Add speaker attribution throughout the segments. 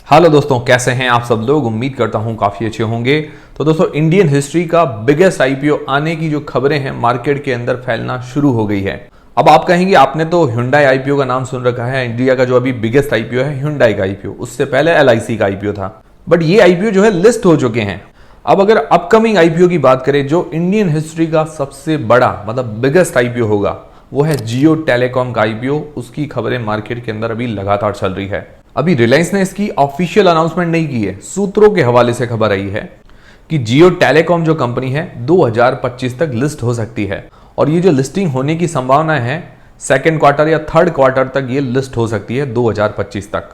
Speaker 1: Hello दोस्तों, कैसे हैं आप सब लोग। उम्मीद करता हूं काफी अच्छे होंगे। तो दोस्तों, इंडियन हिस्ट्री का बिगेस्ट आईपीओ आने की जो खबरें हैं मार्केट के अंदर फैलना शुरू हो गई है। अब आप कहेंगे आपने तो Hyundai आईपीओ का नाम सुन रखा है। इंडिया का जो अभी बिगेस्ट आईपीओ है Hyundai का आईपीओ, उससे पहले LIC का आईपीओ था। बट ये आईपीओ जो है लिस्ट हो चुके हैं। अब अगर अपकमिंग आईपीओ की बात करें, जो इंडियन हिस्ट्री का सबसे बड़ा मतलब बिगेस्ट आईपीओ होगा वो है जियो टेलीकॉम का आईपीओ। उसकी खबरें मार्केट के अंदर अभी लगातार चल रही है। अभी रिलायंस ने इसकी ऑफिशियल अनाउंसमेंट नहीं की है। सूत्रों के हवाले से खबर आई है कि जियो टेलीकॉम जो कंपनी है 2025 तक लिस्ट हो सकती है, और ये जो लिस्टिंग होने की संभावना है सेकेंड क्वार्टर या थर्ड क्वार्टर तक ये लिस्ट हो सकती है 2025 तक।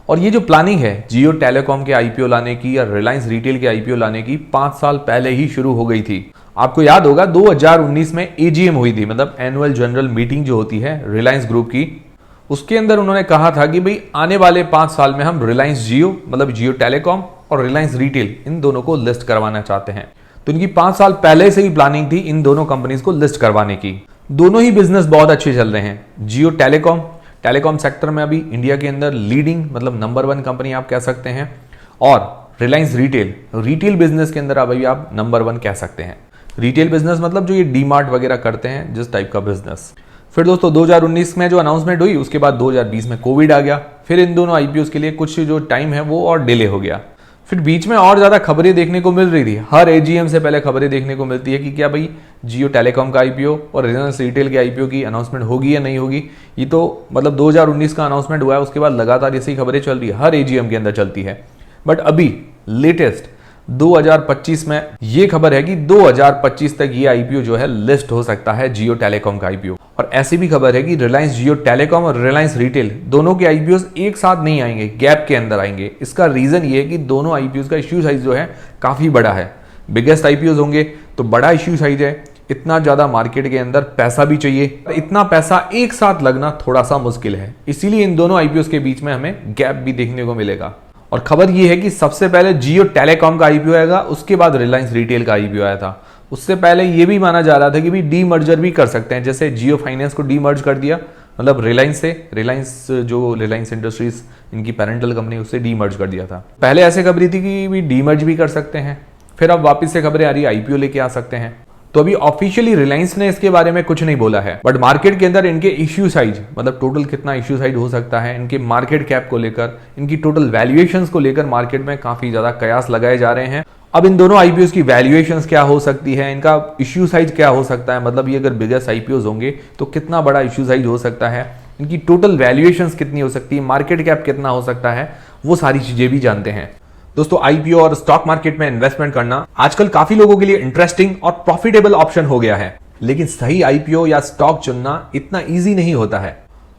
Speaker 1: और ये जो प्लानिंग है जियो टेलीकॉम के आईपीओ लाने की या रिलायंस रिटेल के आईपीओ लाने की 5 साल पहले ही शुरू हो गई थी। आपको याद होगा 2019 में एजीएम हुई थी, मतलब एनुअल जनरल मीटिंग जो होती है रिलायंस ग्रुप की। उसके अंदर उन्होंने कहा था कि भाई आने वाले 5 साल में हम रिलायंस जियो मतलब जियो टेलीकॉम और रिलायंस रिटेल इन दोनों को लिस्ट करवाना चाहते हैं। तो इनकी 5 साल पहले से ही प्लानिंग थी इन दोनों कंपनीज को लिस्ट करवाने की। दोनों ही बिजनेस बहुत अच्छे चल रहे हैं। जियो टेलीकॉम सेक्टर में अभी इंडिया के अंदर लीडिंग मतलब नंबर 1 कंपनी आप कह सकते हैं, और रिलायंस रिटेल बिजनेस के अंदर अभी आप नंबर 1 कह सकते हैं। रिटेल बिजनेस मतलब जो ये डीमार्ट वगैरह करते हैं, जिस टाइप का बिजनेस। फिर दोस्तों 2019 में जो अनाउंसमेंट हुई, उसके बाद 2020 में कोविड आ गया। फिर इन दोनों आईपीओ के लिए कुछ जो टाइम है वो और डिले हो गया। फिर बीच में और ज्यादा खबरें देखने को मिल रही थी। हर एजीएम से पहले खबरें देखने को मिलती है कि क्या भाई जियो टेलीकॉम का आईपीओ और रिलायंस रिटेल के आईपीओ की अनाउंसमेंट होगी या नहीं होगी। ये तो मतलब 2019 का अनाउंसमेंट हुआ है, उसके बाद लगातार ऐसी खबरें चल रही है, हर एजीएम के अंदर चलती है। बट अभी लेटेस्ट 2025 में ये खबर है कि 2025 तक ये आईपीओ जो है लिस्ट हो सकता है जियो टेलीकॉम का आईपीओ। और ऐसी भी खबर है कि रिलायंस जियो टेलीकॉम और रिलायंस रिटेल दोनों के आईपीओ एक साथ नहीं आएंगे, गैप के अंदर आएंगे। इसका रीजन ये है कि दोनों आईपीओ का इश्यू साइज जो है काफी बड़ा है। बिगेस्ट आईपीओ होंगे तो बड़ा इश्यू साइज है, इतना ज्यादा मार्केट के अंदर पैसा भी चाहिए। इतना पैसा एक साथ लगना थोड़ा सा मुश्किल है, इसीलिए इन दोनों आईपीओ के बीच में हमें गैप भी देखने को मिलेगा। और खबर यह है कि सबसे पहले जियो टेलीकॉम का आईपीओ आएगा, उसके बाद रिलायंस रिटेल का आईपीओ आया था। उससे पहले यह भी माना जा रहा था कि भी डी मर्जर भी कर सकते हैं, जैसे जियो फाइनेंस को डी मर्ज कर दिया, मतलब रिलायंस इंडस्ट्रीज इनकी पेरेंटल कंपनी, उससे डी मर्ज कर दिया था। पहले ऐसे खबरें थी कि भी डी मर्ज भी कर सकते हैं, फिर अब वापस से खबरें आ रही आईपीओ लेके आ सकते हैं। तो अभी ऑफिशियली रिलायंस ने इसके बारे में कुछ नहीं बोला है, बट मार्केट के अंदर इनके इश्यू साइज मतलब टोटल कितना इश्यू साइज हो सकता है, इनके मार्केट कैप को लेकर, इनकी टोटल वैल्यूएशंस को लेकर मार्केट में काफी ज्यादा कयास लगाए जा रहे हैं। अब इन दोनों आईपीओ की वैल्यूएशंस क्या हो सकती है, इनका इश्यू साइज क्या हो सकता है, मतलब ये अगर बिगेस्ट आईपीओ होंगे तो कितना बड़ा इश्यू साइज हो सकता है, इनकी टोटल वैल्यूएशंस कितनी हो सकती है, मार्केट कैप कितना हो सकता है, वो सारी चीजें भी जानते हैं। दोस्तों, आईपीओ और स्टॉक मार्केट में इन्वेस्टमेंट करना आजकल काफी लोगों के लिए इंटरेस्टिंग और प्रॉफिटेबल ऑप्शन हो गया है। लेकिन सही आईपीओ या स्टॉक चुनना इतना इजी नहीं होता है,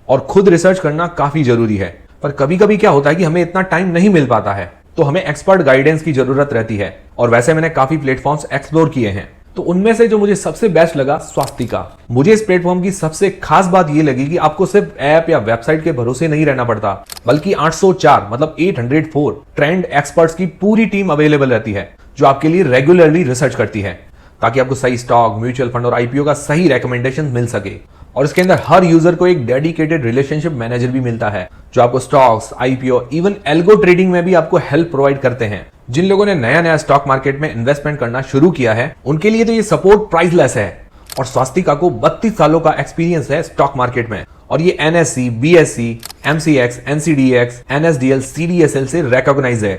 Speaker 1: और खुद रिसर्च करना काफी जरूरी है। पर कभी कभी क्या होता है कि हमें इतना टाइम नहीं मिल पाता है, तो हमें एक्सपर्ट गाइडेंस की जरूरत रहती है। और वैसे मैंने काफी प्लेटफॉर्म्स एक्सप्लोर किए हैं, तो उनमें से जो मुझे सबसे बेस्ट लगा स्वास्तिका। मुझे इस प्लेटफॉर्म की सबसे खास बात यह लगी कि आपको सिर्फ ऐप या वेबसाइट के भरोसे नहीं रहना पड़ता, बल्कि 804 मतलब 804 ट्रेंड एक्सपर्ट्स की पूरी टीम अवेलेबल रहती है, जो आपके लिए रेगुलरली रिसर्च करती है, ताकि आपको सही स्टॉक, म्यूचुअल फंड और आईपीओ का सही रेकमेंडेशन मिल सके। और इसके अंदर हर यूजर को एक डेडिकेटेड रिलेशनशिप मैनेजर भी मिलता है, जो आपको stocks, IPO, even algo trading में भी आपको हेल्प प्रोवाइड करते हैं। जिन लोगों ने नया स्टॉक मार्केट में इन्वेस्टमेंट करना शुरू किया है, उनके लिए तो ये सपोर्ट प्राइसलेस है। और स्वास्तिका को 32 सालों का एक्सपीरियंस है स्टॉक मार्केट में, और ये NSC, BSc, MCX, NCDEX, NSDL, CDSL से रिकॉग्नाइज है।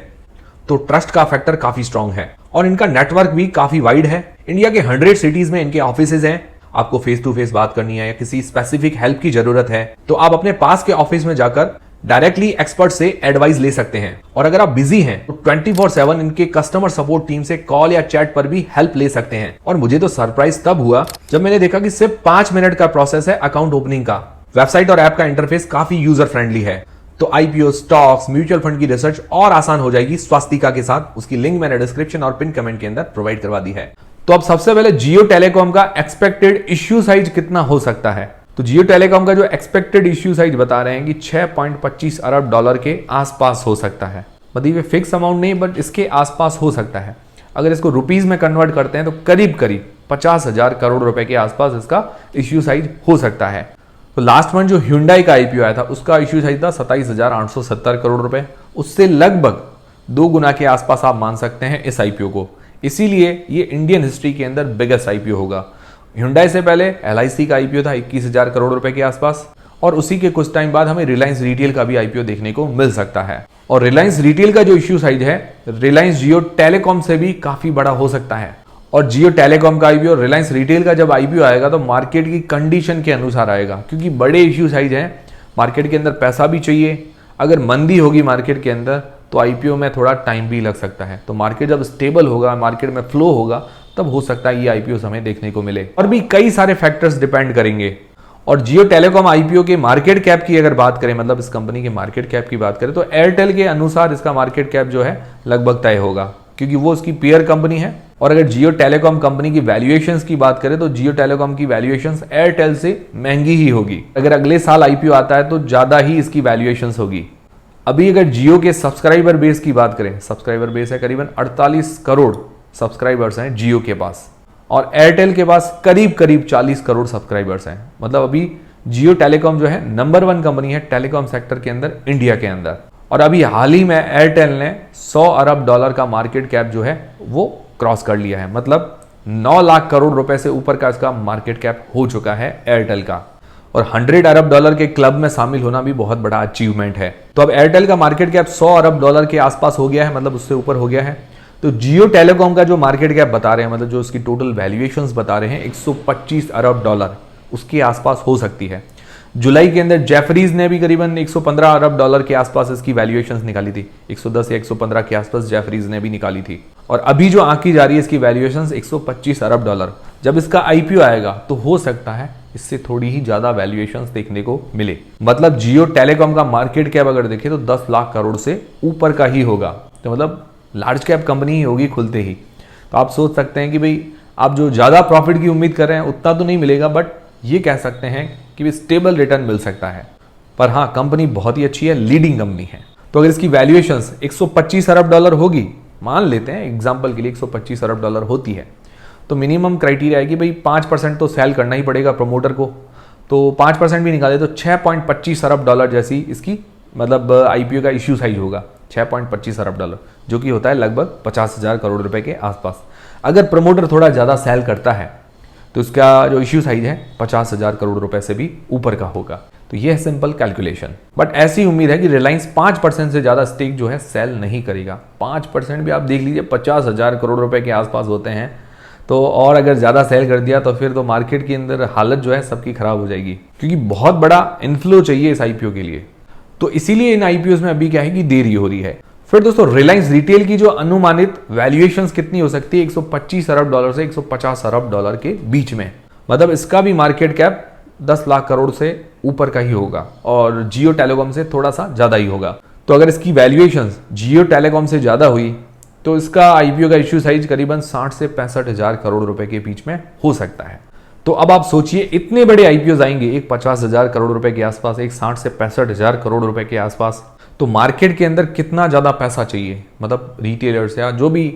Speaker 1: तो ट्रस्ट का फैक्टर काफी स्ट्रांग है, और इनका नेटवर्क भी काफी वाइड है। इंडिया के 100 सिटीज में इनके ऑफिसेज हैं। आपको फेस टू फेस बात करनी है या किसी स्पेसिफिक हेल्प की जरूरत है, तो आप अपने पास के ऑफिस में जाकर डायरेक्टली एक्सपर्ट से एडवाइस ले सकते हैं। और अगर आप बिजी हैं तो 24/7 इनके कस्टमर सपोर्ट टीम से कॉल या चैट पर भी हेल्प ले सकते हैं। और मुझे तो सरप्राइज तब हुआ जब मैंने देखा कि सिर्फ 5 मिनट का प्रोसेस है अकाउंट ओपनिंग का। वेबसाइट और ऐप का इंटरफेस काफी यूजर फ्रेंडली है। तो आईपीओ, स्टॉक्स, म्यूचुअल फंड की रिसर्च और आसान हो जाएगी स्वास्तिका के साथ। उसकी लिंक मैंने डिस्क्रिप्शन और पिन कमेंट के अंदर प्रोवाइड करवा दी है। तो अब सबसे पहले जियो टेलीकॉम का एक्सपेक्टेड इश्यू साइज कितना हो सकता है। तो जियो टेलीकॉम का जो एक्सपेक्टेड इश्यू साइज बता रहे हैं कि 6.25 अरब डॉलर के आसपास हो सकता है। मतलब ये फिक्स अमाउंट नहीं, बट इसके आसपास हो सकता है। अगर इसको रुपीज में कन्वर्ट करते हैं तो करीब 50,000 करोड़ रुपए के आसपास इसका इश्यू साइज हो सकता है। तो लास्ट मंथ जो Hyundai का आईपीओ आया था उसका इश्यू साइज था 27,870 करोड़ रुपए, उससे लगभग 2 गुना के आसपास आप मान सकते हैं इस आईपीओ को। इसीलिए ये इंडियन हिस्ट्री के अंदर बिगेस्ट आईपीओ होगा। Hyundai से पहले LIC का आईपीओ था 21,000 करोड़ रुपए के आसपास, और उसी के कुछ टाइम बाद हमें रिलायंस रिटेल का भी आईपीओ देखने को मिल सकता है। और रिलायंस रिटेल का जो इश्यू साइज है रिलायंस जियो टेलीकॉम से भी काफी बड़ा हो सकता है। और जियो टेलीकॉम का आईपीओ, रिलायंस रिटेल का जब आईपीओ आएगा तो मार्केट की कंडीशन के अनुसार आएगा, क्योंकि बड़े इश्यू साइज हैं, मार्केट के अंदर पैसा भी चाहिए। अगर मंदी होगी मार्केट के अंदर तो आईपीओ में थोड़ा टाइम भी लग सकता है। तो मार्केट जब स्टेबल होगा, मार्केट में फ्लो होगा, तब हो सकता है ये आईपीओ हमें देखने को मिले। और भी कई सारे फैक्टर्स डिपेंड करेंगे। और जियो टेलीकॉम आईपीओ के मार्केट कैप की अगर बात करें, मतलब इस कंपनी के मार्केट कैप की बात करें, तो एयरटेल के अनुसार इसका मार्केट कैप जो है लगभग तय होगा, क्योंकि वो उसकी पीयर कंपनी है। और अगर जियो टेलीकॉम कंपनी की वैल्यूएशंस की बात करें तो जियो टेलीकॉम की वैल्यूएशंस एयरटेल से महंगी ही होगी। अगर अगले साल आईपीओ आता है तो ज्यादा ही इसकी वैल्यूएशंस होगी। अभी अगर जियो के सब्सक्राइबर बेस की बात करें, सब्सक्राइबर बेस है करीबन 48 करोड़ सब्सक्राइबर्स हैं जियो के पास, और एयरटेल के पास करीब करीब 40 करोड़ सब्सक्राइबर्स हैं। मतलब अभी जियो टेलीकॉम जो है नंबर 1 कंपनी है टेलीकॉम सेक्टर के अंदर इंडिया के अंदर। और अभी हाल ही में एयरटेल ने 100 अरब डॉलर का मार्केट कैप जो है वो क्रॉस कर लिया है। मतलब 9 लाख करोड़ रुपए से ऊपर का इसका मार्केट कैप हो चुका है एयरटेल का। और 100 अरब डॉलर के क्लब में शामिल होना भी बहुत बड़ा अचीवमेंट है। तो अब एयरटेल का मार्केट कैप 100 अरब डॉलर के आसपास हो गया है, मतलब उससे ऊपर हो गया है। तो जियो टेलीकॉम का जो मार्केट कैप बता रहे हैं, मतलब जो उसकी टोटल वैल्यूएशंस बता रहे हैं 125 अरब डॉलर उसके आसपास हो सकती है। जुलाई के अंदर जेफरीज ने भी करीबन 115 अरब डॉलर के आसपास इसकी वैल्यूएशंस निकाली थी। 110 या 115 के आसपास जेफरीज ने भी निकाली थी। और अभी जो आंकी जा रही है इसकी वैल्यूएशंस 125 अरब डॉलर। जब इसका आईपीओ आएगा तो हो सकता है इससे थोड़ी ही ज्यादा वैल्यूएशंस देखने को मिले। मतलब जियो टेलीकॉम का मार्केट कैप अगर देखें तो 10 लाख करोड़ से ऊपर का ही होगा। तो मतलब लार्ज कैप कंपनी ही होगी खुलते ही। तो आप सोच सकते हैं कि भाई आप जो ज्यादा प्रॉफिट की उम्मीद कर रहे हैं उतना तो नहीं मिलेगा, बट ये कह सकते हैं कि स्टेबल रिटर्न मिल सकता है। पर हाँ, कंपनी बहुत ही अच्छी है, लीडिंग कंपनी है। तो अगर इसकी वैल्यूएशंस 125 अरब डॉलर होगी, मान लेते हैं एग्जांपल के लिए 125 अरब डॉलर होती है, तो मिनिमम क्राइटेरिया है कि भाई 5% तो सेल करना ही पड़ेगा प्रमोटर को। तो 5% भी निकाले तो 6.25 अरब डॉलर जैसी इसकी मतलब आईपीओ का इश्यू साइज होगा। 6.25 अरब डॉलर जो कि होता है लगभग 50,000 करोड़ रुपए के आसपास। अगर प्रमोटर थोड़ा ज़्यादा सेल करता है तो इसका जो इश्यू साइज है 50,000 करोड़ रुपए से भी ऊपर का होगा। तो ये है सिंपल कैलकुलेशन। बट ऐसी उम्मीद है कि रिलायंस 5% से ज़्यादा स्टेक जो है सेल नहीं करेगा। 5% भी आप देख लीजिए 50,000 करोड़ रुपए के आसपास होते हैं। तो और अगर ज़्यादा सेल कर दिया तो फिर तो मार्केट के अंदर हालत जो है सबकी खराब हो जाएगी, क्योंकि बहुत बड़ा इन्फ्लो चाहिए इस आईपीओ के लिए। तो इसीलिए इन आईपीओ में अभी क्या है कि देरी हो रही है। फिर दोस्तों रिलायंस रिटेल की जो अनुमानित वैल्यूएशंस कितनी हो सकती है, 125 अरब डॉलर से 150 अरब डॉलर के बीच में। मतलब इसका भी मार्केट कैप 10 लाख करोड़ से ऊपर का ही होगा और जियो टेलीकॉम से थोड़ा सा ज्यादा ही होगा। तो अगर इसकी वैल्यूएशंस जियो टेलीकॉम से ज्यादा हुई तो इसका आईपीओ का इश्यू साइज करीबन 60 से 65,000 करोड़ रुपए के बीच में हो सकता है। तो अब आप सोचिए इतने बड़े आईपीओ आएंगे, एक 50,000 करोड़ रुपए के आसपास, एक 60 से 65,000 करोड़ रुपए के आसपास। तो मार्केट के अंदर कितना ज्यादा पैसा चाहिए, मतलब रिटेलर्स या जो भी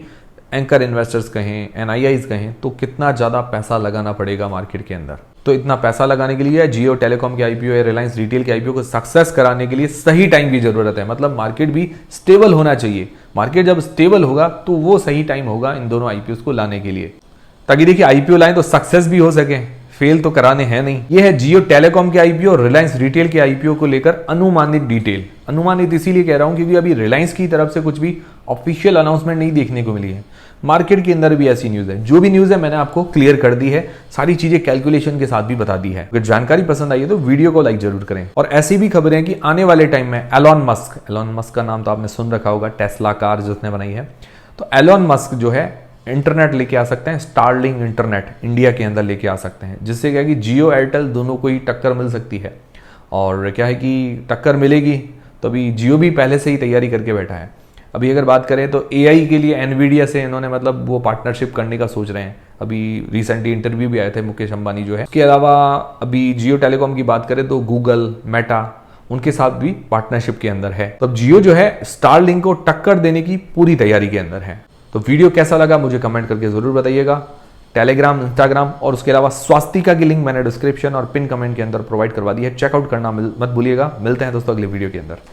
Speaker 1: एंकर इन्वेस्टर्स कहें, एनआईआईज कहें, तो कितना ज्यादा पैसा लगाना पड़ेगा मार्केट के अंदर। तो इतना पैसा लगाने के लिए जियो टेलीकॉम के आईपीओ या रिलायंस रिटेल के आईपीओ को सक्सेस कराने के लिए सही टाइम की जरूरत है। मतलब मार्केट भी स्टेबल होना चाहिए। मार्केट जब स्टेबल होगा तो वो सही टाइम होगा इन दोनों आईपीओ को लाने के लिए, ताकि देखिए आईपीओ लाएं तो सक्सेस भी हो सके, फेल तो कराने हैं नहीं। ये है जियो टेलीकॉम के आईपीओ और रिलायंस रिटेल के आईपीओ को लेकर अनुमानित डिटेल। अनुमानित इसीलिए कह रहा हूं क्योंकि अभी रिलायंस की तरफ से कुछ भी ऑफिशियल अनाउंसमेंट नहीं देखने को मिली है। मार्केट के अंदर भी ऐसी न्यूज है, जो भी न्यूज है मैंने आपको क्लियर कर दी है, सारी चीजें कैलकुलेशन के साथ भी बता दी है। अगर जानकारी पसंद आई है तो वीडियो को लाइक जरूर करें। और ऐसी भी खबरें कि आने वाले टाइम में एलॉन मस्क का नाम तो आपने सुन रखा होगा, टेस्ला कार जो उसने बनाई है, तो एलॉन मस्क जो है इंटरनेट लेके आ सकते हैं, स्टारलिंक इंटरनेट इंडिया के अंदर लेके आ सकते हैं, जिससे क्या है कि जियो एयरटेल दोनों को ही टक्कर मिल सकती है। और क्या है कि टक्कर मिलेगी तो अभी जियो भी पहले से ही तैयारी करके बैठा है। अभी अगर बात करें तो एआई के लिए एनवीडिया से इन्होंने मतलब वो पार्टनरशिप करने का सोच रहे हैं। अभी रिसेंटली इंटरव्यू भी आए थे मुकेश अंबानी जो है। इसके अलावा अभी जियो टेलीकॉम की बात करें तो गूगल, मेटा, उनके साथ भी पार्टनरशिप के अंदर है। तो जियो जो है स्टारलिंक को टक्कर देने की पूरी तैयारी के अंदर है। तो वीडियो कैसा लगा मुझे कमेंट करके जरूर बताइएगा। टेलीग्राम, इंस्टाग्राम और उसके अलावा स्वास्तिका की लिंक मैंने डिस्क्रिप्शन और पिन कमेंट के अंदर प्रोवाइड करवा दी है, चेकआउट करना मत भूलिएगा। मिलते हैं दोस्तों अगले वीडियो के अंदर।